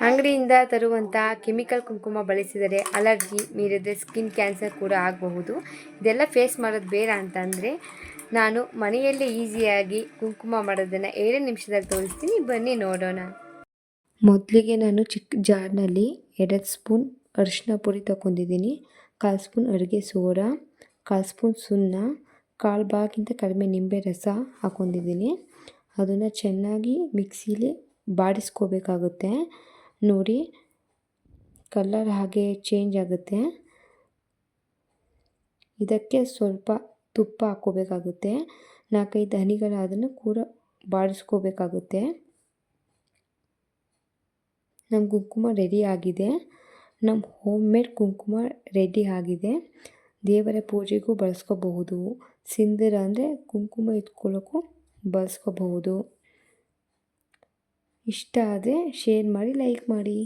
ಅಂಗಡಿಯಿಂದ ತರುವಂಥ ಕೆಮಿಕಲ್ ಕುಂಕುಮ ಬಳಸಿದರೆ ಅಲರ್ಜಿ ಮೀರಿದ ಸ್ಕಿನ್ ಕ್ಯಾನ್ಸರ್ ಕೂಡ ಆಗಬಹುದು. ಇದೆಲ್ಲ ಫೇಸ್ ಮಾಡೋದು ಬೇಡ ಅಂತಂದರೆ ನಾನು ಮನೆಯಲ್ಲೇ ಈಸಿಯಾಗಿ ಕುಂಕುಮ ಮಾಡೋದನ್ನು 7 ನಿಮಿಷದಲ್ಲಿ ತೋರಿಸ್ತೀನಿ, ಬನ್ನಿ ನೋಡೋಣ. ಮೊದಲಿಗೆ ನಾನು ಚಿಕ್ಕ ಜಾರ್ನಲ್ಲಿ 2 ಸ್ಪೂನ್ ಅರಿಶಿನ ಪುಡಿ ತಗೊಂಡಿದ್ದೀನಿ, 1/4 ಸ್ಪೂನ್ ಅಡುಗೆ ಸೋಡಾ, 1/4 ಸ್ಪೂನ್ ಸುಣ್ಣ, 1/4 ಭಾಗಕ್ಕಿಂತ ಕಡಿಮೆ ನಿಂಬೆ ರಸ ಹಾಕ್ಕೊಂಡಿದ್ದೀನಿ. ಅದನ್ನು ಚೆನ್ನಾಗಿ ಮಿಕ್ಸಿಲಿ ಬಾಡಿಸ್ಕೋಬೇಕಾಗುತ್ತೆ. ನೋಡಿ, ಕಲರ್ ಹಾಗೆ ಚೇಂಜ್ ಆಗುತ್ತೆ. ಇದಕ್ಕೆ ಸ್ವಲ್ಪ ತುಪ್ಪ ಹಾಕ್ಕೋಬೇಕಾಗುತ್ತೆ. 4-5 ಹನಿಗಳಾದನ್ನು ಕೂಡ ಬಾಡಿಸ್ಕೋಬೇಕಾಗುತ್ತೆ. ನಮ್ಮ ಕುಂಕುಮ ರೆಡಿ ಆಗಿದೆ. ನಮ್ಮ ಹೋಮ್ ಮೇಡ್ ಕುಂಕುಮ ರೆಡಿ ಆಗಿದೆ. ದೇವರ ಪೂಜೆಗೂ ಬಳಸ್ಕೋಬಹುದು. ಸಿಂಧೂರ ಅಂದರೆ ಕುಂಕುಮ ಇಟ್ಕೊಳ್ಳೋಕ್ಕೂ ಬಳಸ್ಕೋಬಹುದು. ಇಷ್ಟ ಆದರೆ ಶೇರ್ ಮಾಡಿ, ಲೈಕ್ ಮಾಡಿ.